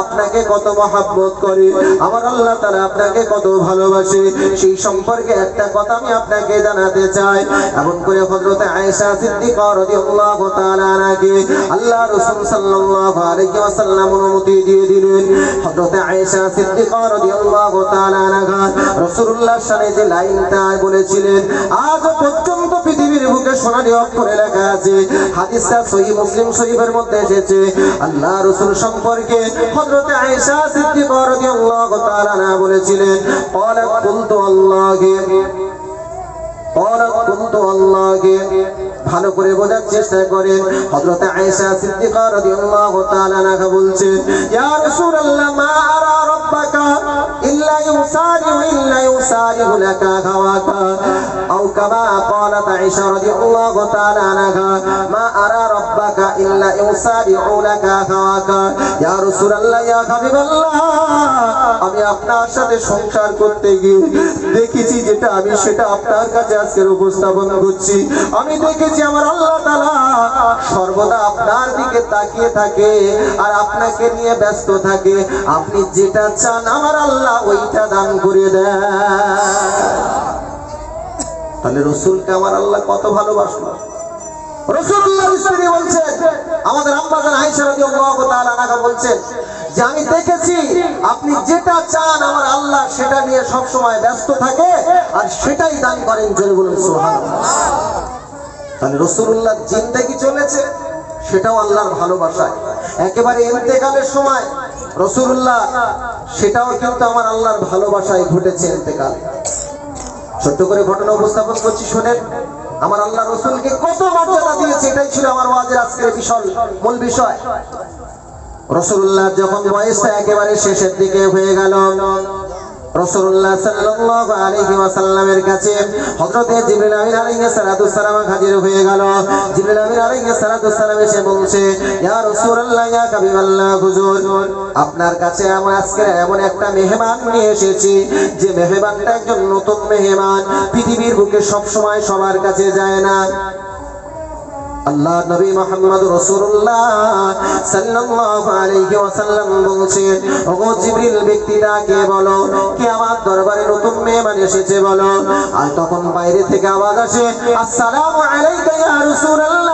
আপনাকে কত মহব্বত করে আমার আল্লাহ তাআলা আপনাকে কত ভালোবাসে সেই সম্পর্কে একটা কথা আমি আপনাকে জানাতে চাই এমন করে হযরত আয়েশা সিদ্দিকা রাদিয়াল্লাহু তাআলা আনহাকে আল্লাহ রাসূল সাল্লাল্লাহু আলাইহি ওয়াসাল্লাম অনুমতি দিয়ে দিলেন হযরত আয়েশা সিদ্দিকা রাদিয়াল্লাহু তাআলা আনহা রাসূলুল্লাহর সামনে যে লাইনটা বলেছিলেন আজ পর্যন্ত পৃথিবীর বুকে সোনালী অক্ষরে লেখা আছে হাদিসটা সহিহ মুসলিম শরীফের মধ্যে এসেছে আল্লাহ রাসূল সম্পর্কে হযরত আয়েশা সিদ্দিকা রাদিয়াল্লাহু তাআলা আনহা বলেছিলেন ক্বালাত কুনতু আল্লাহকে ভালো করে বোঝার চেষ্টা করেন হযরত আয়েশা সিদ্দিকা রাদিয়াল্লাহু তাআলা আনহা বলছেন ইয়া রাসূলুল্লাহ মা আরা রাব্বাকা ইল্লা ইউসারিহু লাকা হাওয়াকা আও কামা ক্বালাত আয়েশা রাদিয়াল্লাহু তাআলা আনহা মা আরা রাব্বাকা ইল্লা ইউসারিহু লাকা হাওয়াকা ইয়া রাসূলুল্লাহ ইয়া হাবিবাল্লাহ আমি আপনার সাথে সংসার করতে গিয়ে দেখেছি যেটা আমি সেটা আপনার কাছে আজকে উপস্থাপন করছি আমি দেখেছি আমার আল্লাহ তাআলা সর্বদা আপনার দিকে তাকিয়ে থাকে আর আপনাকে নিয়ে ব্যস্ত থাকে আপনি যেটা চান আমার আল্লাহ ওইটা দান করে দেন তাহলে রাসূলকে আমার আল্লাহ কত ভালোবাসলো রাসূলুল্লাহর স্ত্রী বলছেন আমাদের আম্মা জান আয়েশা রাদিয়াল্লাহু তাআলা আনহা বলছেন যে আমি দেখেছি আপনি যেটা চান আমার আল্লাহ সেটা নিয়ে সব সময় ব্যস্ত থাকে আর সেটাই দান করেন জোরে বলুন সুবহানাল্লাহ তাহলে রাসূলুল্লাহর জিন্দেগি চলেছে সেটাও আল্লাহর ভালোবাসায় একেবারে ইন্তেকালের সময় রাসূলুল্লাহ সেটাও কিন্তু আমার আল্লাহর ভালোবাসায় ঘটেছে ইন্তেকাল ছোট করে ঘটনা উপস্থাপন করছি শুনেন আমার আল্লাহ রাসূলকে কত মর্যাদা দিয়েছে এটাই ছিল আমার ওয়াজের আজকের মূল বিষয় রাসূলুল্লাহ যখন বয়সটা একেবারে শেষের দিকে হয়ে গেল রাসূলুল্লাহ সাল্লাল্লাহু আলাইহি ওয়াসাল্লামের কাছে হযরতে জিবরিল আমিন আলাইহিস সালাতু সালাম হাজির হয়ে গেল জিবরিল আমিন আলাইহিস সালাতু সালাম এসে বলছে ইয়া রাসূলুল্লাহ ইয়া হাবিবাল্লাহ হুজুর আপনার কাছে আমরা আজকে এমন একটা মেহমান নিয়ে এসেছি যে মেহমানটা একজন নতুন মেহমান পৃথিবীর বুকে সব সময় সবার কাছে যায় না আল্লাহ নবী মুহাম্মদ রাসূলুল্লাহ সাল্লাল্লাহু আলাইহি ওয়াসাল্লাম বলছেন ওগো জিবরিল ব্যক্তিটাকে বলো কি আমার দরবারে নতুন মেহমান এসেছে বলো আর তখন বাইরে থেকে আওয়াজ আসে আসসালামু আলাইকা ইয়া রাসূলুল্লাহ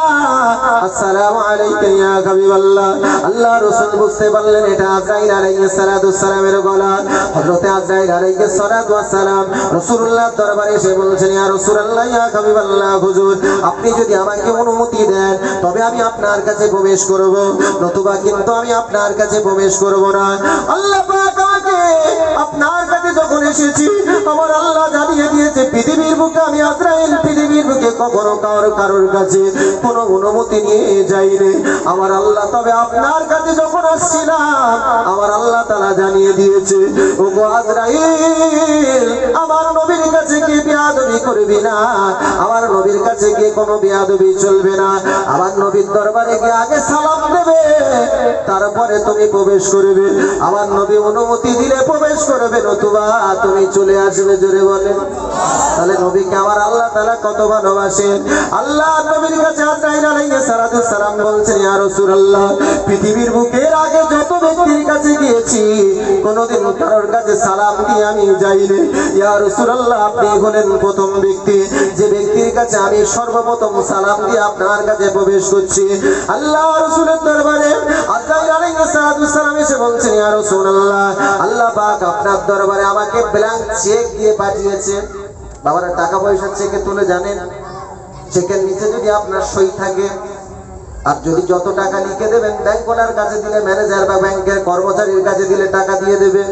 আসসালামু আলাইকা ইয়া হাবিবাল্লাহ আল্লাহ রাসূল বুঝতে পারলেন এটা আজরাইল আলাইহিস সালাতু সালামের গলা হযরত আজরাইল আলাইহিস সালাতু সালাম রাসূলুল্লাহ দরবারে এসে বলছেন ইয়া রাসূলুল্লাহ ইয়া হাবিবাল্লাহ হুজুর আপনি যদি আমাকে অনুমতি দেন তবে আমি আপনার কাছে প্রবেশ করব নতুবা কিন্তু আমি আপনার কাছে প্রবেশ করব না আল্লাহ পাক আমাকে আপনার কাছে যখন এসেছি আমার আল্লাহ জানিয়ে দিয়েছে পৃথিবীর বুকে আমি আজরাইল পৃথিবীর বুকে কখনো কারোর কাছে কোনো অনুমতি নিয়ে যাইনি আমার আল্লাহ। তবে আপনার কাছে যখন আসছিলাম আমার আল্লাহ তাআলা জানিয়ে দিয়েছে ওগো আজরাইল আমার নবীর কাছে গিয়ে বেয়াদবি করবি না, আমার নবীর কাছে গিয়ে কোনো বেয়াদবি চলবে না। আমার নবীর দরবারে গিয়ে আগে সালাম দেবে তারপরে তুমি প্রবেশ করবে। আমার নবী অনুমতি দিলে প্রবেশ করবে, নতুবা তুমি চলে আসবে। জোরে বলেন। তাহলে নবীকে আমার আল্লাহ তাআলা কত ভালোবাসেন। আল্লাহ নবীর কাছে আজরাইল আলাইহিস সালাম বলছেন ইয়া রাসূলুল্লাহ পৃথিবীর বুকের আগে যত ব্যক্তির কাছে গিয়েছি কোনোদিন কারোর কাছে সালাম দিয়ে আমি যাইনি। ইয়া রাসূলুল্লাহ আপনি হলেন প্রথম ব্যক্তি যে ব্যক্তির কাছে আমি সর্বপ্রথম সালাম দিয়ে আপনার কাছে প্রবেশ করছি। আল্লাহ রাসূলের দরবারে আজরাইল আলাইহিস সালাম এসে বলছেন ইয়া রাসূলুল্লাহ আল্লাহ পাক আপনার দরবারে আমাকে ব্ল্যাঙ্ক চেক দিয়ে পাঠিয়েছে। বাবারা টাকা পয়সা চেকে তুলে জানেন চেকের নিচে যদি আপনার সই থাকে আর যদি যত টাকা লিখে দেবেন ব্যাংকওয়ালার কাছে দিলে ম্যানেজার বা ব্যাংকের কর্মচারীর কাছে দিলে টাকা দিয়ে দেবে।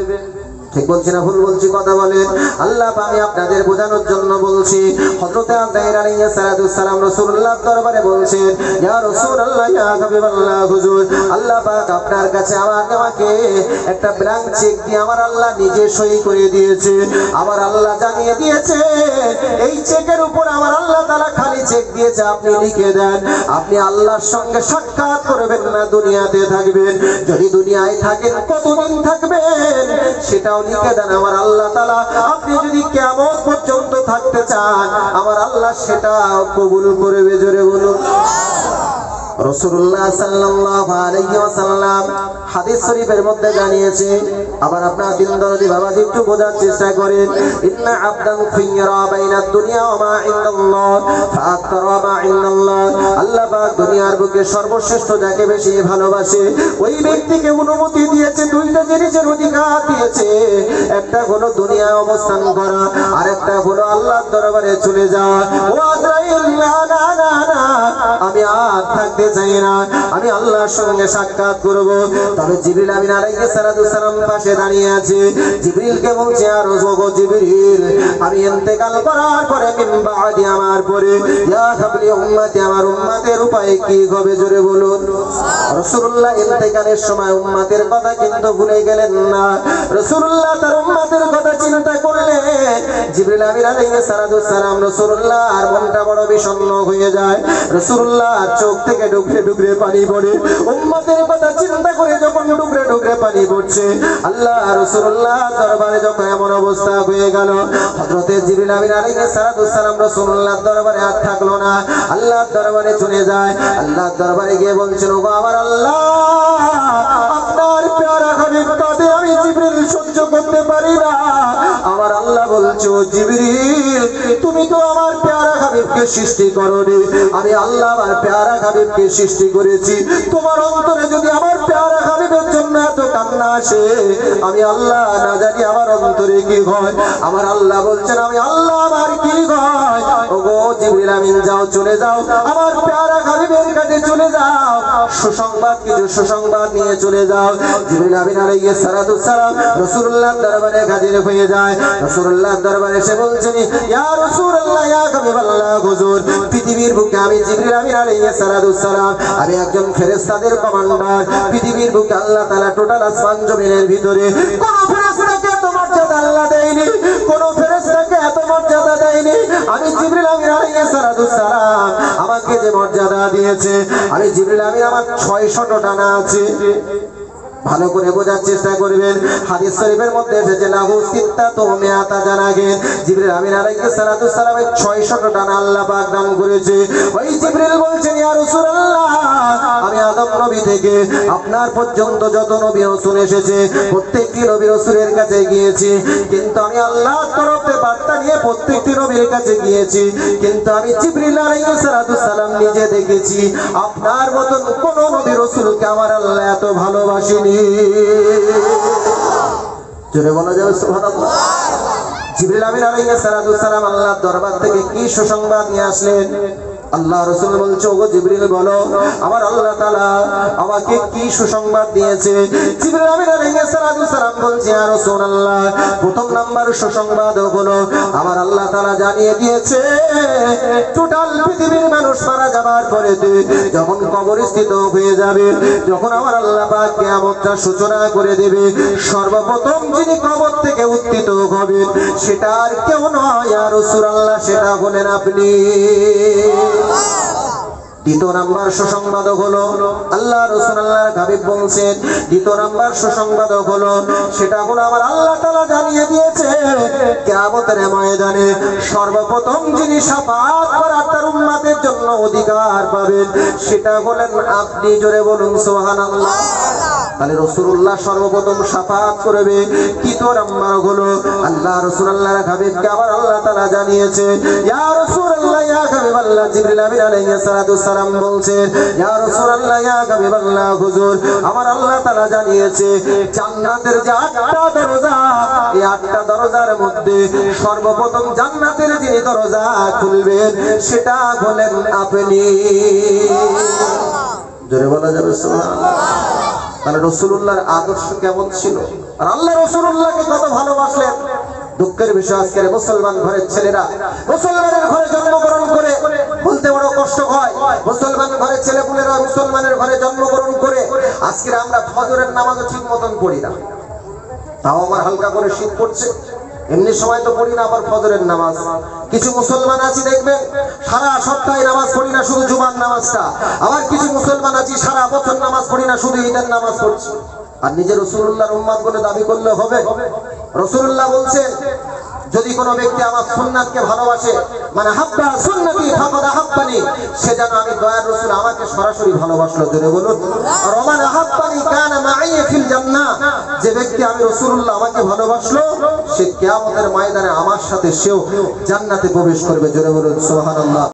ঠিক বলছি না ভুল বলছি? কথা বলেন। আল্লাহ আমি আপনাদের বোঝানোর জন্য বলছি। হযরত আজরাইল আলাইহিস সালাম রাসূলুল্লাহর দরবারে বলছেন ইয়া রাসূলুল্লাহ ইয়া হাবিবাল্লাহ হুজুর আল্লাহ পাক আপনার কাছে আমাকে একটা ব্ল্যাঙ্ক চেক দিয়ে আমার আল্লাহ নিজে সই করে দিয়েছে। আমার আল্লাহ জানিয়ে দিয়েছে এই চেকের উপর আমার আল্লাহ তাআলা খালি চেক দিয়েছে, আপনি লিখে দেন। আপনি আল্লাহর সঙ্গে সাক্ষাৎ করবেন না, দুনিয়াতে থাকবেন। যদি দুনিয়ায় থাকেন কতদিন থাকবেন সেটাও লিখে দেন আমার আল্লাহ তাআলা। আপনি যদি কিয়ামত পর্যন্ত থাকতে চান আমার আল্লাহ সেটা কবুল করবে। জোরে বলুন। রাসূলুল্লাহ সাল্লাল্লাহু আলাইহি ওয়াসাল্লাম হাদিস শরীফের মধ্যে জানিয়েছে, আবার আপনারা দিন দরদি বাবাজি একটু বোঝার চেষ্টা করেন। ইন্না আবদান খুইরা বাইনা দুনিয়া ওয়া মা ইনদাল্লাহ ফাআকতারা মা ইনদাল্লাহ। আল্লাহ পাক দুনিয়ার বুকে সর্বশ্রেষ্ঠ যাকে বেশি ভালোবাসে ওই ব্যক্তিকে অনুমতি দিয়েছে দুইটা জিনিসের অধিকার দিয়েছে। একটা হলো দুনিয়ায় অবস্থান করা আর একটা হলো আল্লাহর দরবারে চলে যাওয়া। ও আজরাইল না না না না আমি আর থাকতে চাই না, আমি আল্লাহর সঙ্গে সাক্ষাৎ করব। তবে জিবরিল আমিন আলাইহিস সালাম পাশে দাঁড়িয়ে আছে। জিবরিলকে বলছে আর ওগো জিবরিল আমি ইন্তেকাল করার পরে মিন বাদি আমার পরে ইয়া হাবলি উম্মতি আমার উম্মতের উপায় কি হবে? জোরে বলুন। রাসূলুল্লাহ ইন্তেকালের সময় উম্মতের কথা কিন্তু ভুলে গেলেন না। রাসূলুল্লাহ তার উম্মতের কথা চিন্তা করলেন। জিবরিল আমিন আলাইহিস সালাম রাসূলুল্লাহ আর মনটা বড় বিষণ্ণ হয়ে যায়। রাসূলুল্লাহ চোখ থেকে ডুকরে ডুকরে পানি পড়ে। উম্মতের কথা চিন্তা করে যখন ডুকরে ডুকরে পানি পড়ছে আল্লাহ রাসূলুল্লাহ দরবারে যখন এমন অবস্থা হয়ে গেল হযরতে জিবরিল আমিন আলাইহিস সালাম রাসূলুল্লাহর দরবারে আর থাকলো না, আল্লাহর দরবারে চলে যায়। আল্লাহর দরবারে গিয়ে বলছেন ওগো আমার আল্লাহ আপনার প্যারা হাবিব কাঁদে আমি জিবরিল সহ্য করতে পারি না। আমার আল্লাহ বলছো জিবরিল তুমি তো আমার প্যারা হাবিবকে সৃষ্টি করোনি, আমি আল্লাহ আমার প্যারা হাবিবকে সৃষ্টি করেছি। তোমার অন্তরে যদি আমার প্যারা হাবিবের জন্য এত কান্না আসে আমি আল্লাহ না জানি আমার অন্তরে কি হয়। আমার আল্লাহ বলছেন আমি আল্লাহ আমার কি হয়। ওগো জিবরিল আমিন যাও চলে যাও আমার প্যারা হাবিবের কাছে চলে যাও, সুসংবাদ কিছু সুসংবাদ নিয়ে চলে যাও। জিবরিল আমিন আলাইহিস সালাম রাসূলুল্লাহর দরবারে হাজির হয়ে যায়। রাসূলুল্লাহর দরবারে এসে বলছেন ইয়া রাসূলুল্লাহ ইয়া হাবিবাল্লাহ হুজুর পৃথিবীর বুকে আমি জিবরিল আমিন আলাইহিস সালাম আমি একজন ফেরেশতাদের কমান্ডার। পৃথিবীর বুকে আল্লাহ তাআলা টোটাল আসমান জমিনের ভিতরে কোন ফেরেশতাকে এত মর্যাদা আল্লাহ দেয়নি, কোন ফেরেশতাকে এত মর্যাদা দেয়নি। আমি জিবরিল আমিন আলাইহিস সালাম আমাকে যে মর্যাদা দিয়েছে আমি জিবরিল আমিন আমার 600 ডানা আছে। ভালো করে বোঝার চেষ্টা করবেন। হাদিস শরীফের মধ্যে এসেছে লাহু সিত্তাতু মিআতা জানাগে জিবরিল আমিন আলাইহিস সালামের 600 ডানা আল্লাহ পাক দান করেছে। ওই জিবরিল বলছেন ইয়া রাসূলুল্লাহ আমি আদম নবী থেকে আপনার পর্যন্ত যত নবী রাসূল এসেছে প্রত্যেকটি নবী রাসূলের কাছে গিয়েছি, কিন্তু আমি আল্লাহর তরফ থেকে বার্তা নিয়ে প্রত্যেকটি নবীর কাছে গিয়েছি, কিন্তু আমি জিবরিল আলাইহিস সালাম নিজে দেখেছি আপনার মতন কোন নবী রাসূলকে আমার আল্লাহ এত ভালোবাসেনি। জোরে বলা যাবে সুবহানাল্লাহ। জিবরিল আমিন আলাইহিস সালাম আল্লাহর দরবার থেকে কি সুসংবাদ নিয়ে আসলেন? আল্লাহ রাসূল বলছে, ওগো জিবরিল বলো আমার আল্লাহ তাআলা আমাকে কি সুসংবাদ দিয়েছে। জিবরিল আমিন আলাইহিস সালাম বলছে, ইয়া রাসূলুল্লাহ, প্রথম নাম্বার সুসংবাদ হলো আমার আল্লাহ তাআলা জানিয়ে দিয়েছে টোটাল পৃথিবীর মানুষ মারা যাবার পরে যখন কবরস্থিত হয়ে যাবে, যখন আমার আল্লাহ পাক কিয়ামতটা সূচনা করে দেবে, সর্বপ্রথম যিনি কবর থেকে উত্থিত হবেন সেটা আর কেউ নয় ইয়া রাসূলুল্লাহ, সেটা হলেন আপনি। দ্বিতীয় নাম্বার সুসংবাদ হলো আল্লাহ রাসূল আল্লাহর হাবিব বলছেন, দ্বিতীয় নাম্বার সুসংবাদ হলো সেটা হলো আমার আল্লাহ তাআলা জানিয়ে দিয়েছে কিয়ামতের ময়দানে সর্বপ্রথম যিনি শাফাআত করার তার উম্মতের জন্য অধিকার পাবেন সেটা হলেন আপনি। জোরে বলুন সুবহানাল্লাহ। তাহলে রাসূলুল্লাহ সর্বপ্রথম শাফাআত করবে। তৃতীয় নাম্বার হলো আল্লাহ রাসূল আল্লাহর হাবিবকে আবার আল্লাহ তাআলা জানিয়েছে, ইয়া রাসূলুল্লাহ, ইয়া হাবিবাল্লাহ, জিবরিল আমিন আলাইহিস সালাম বলছেন, ইয়া রাসূলুল্লাহ, ইয়া হাবিবাল্লাহ, হুজুর আমার আল্লাহ তাআলা জানিয়েছে জান্নাতের যে 8টা দরজা, এই 8টা দরজার মধ্যে সর্বপ্রথম জান্নাতের যিনি দরজা খুলবেন সেটা হলেন আপনি। জোরে বলা যাবে সুবহানাল্লাহ। তাহলে রাসূলুল্লাহর আদর্শ কেমন ছিল আর আল্লাহ রাসূলুল্লাহকে কত ভালোবাসলেন। দুঃখের বিষয় আজকের মুসলমান ঘরের ছেলেরা মুসলমানের ঘরে জন্মগ্রহণ করে, বলতে বড় কষ্ট হয়, মুসলমান ঘরের ছেলেপুলেরা মুসলমানের ঘরে জন্মগ্রহণ করে আজকে আমরা ফজরের নামাজও ঠিক মতন পড়ি না। তাও আমার হালকা করে শীত পড়ছে, এমনি সময় তো পড়ি না আবার ফজরের নামাজ। কিছু মুসলমান আছি দেখবেন সারা সপ্তাহে নামাজ পড়ি না, শুধু জুমার নামাজটা। আবার কিছু মুসলমান আছি সারা বছর নামাজ পড়ি না, শুধু ঈদের নামাজ পড়ছি। আর নিজে রাসূলুল্লাহর উম্মত বলে দাবি করলে হবে? রাসূলুল্লাহ বলছেন, যদি কোনো ব্যক্তি আমার সুন্নাতকে ভালোবাসে, মানে হাব্বা সুন্নতি ফাকাদ আহাব্বানি, সে যেন আমি দয়ার রাসূল আমাকে সরাসরি ভালোবাসলো। জোরে বলুন। আর ওমান আহাব্বানি কানা মাই ফিল জান্নাহ, যে ব্যক্তি আমি রাসূলুল্লাহ আমাকে ভালোবাসলো সে কিয়ামতের ময়দানে আমার সাথে সেও জান্নাতে প্রবেশ করবে। জোরে বলুন সুবহানাল্লাহ।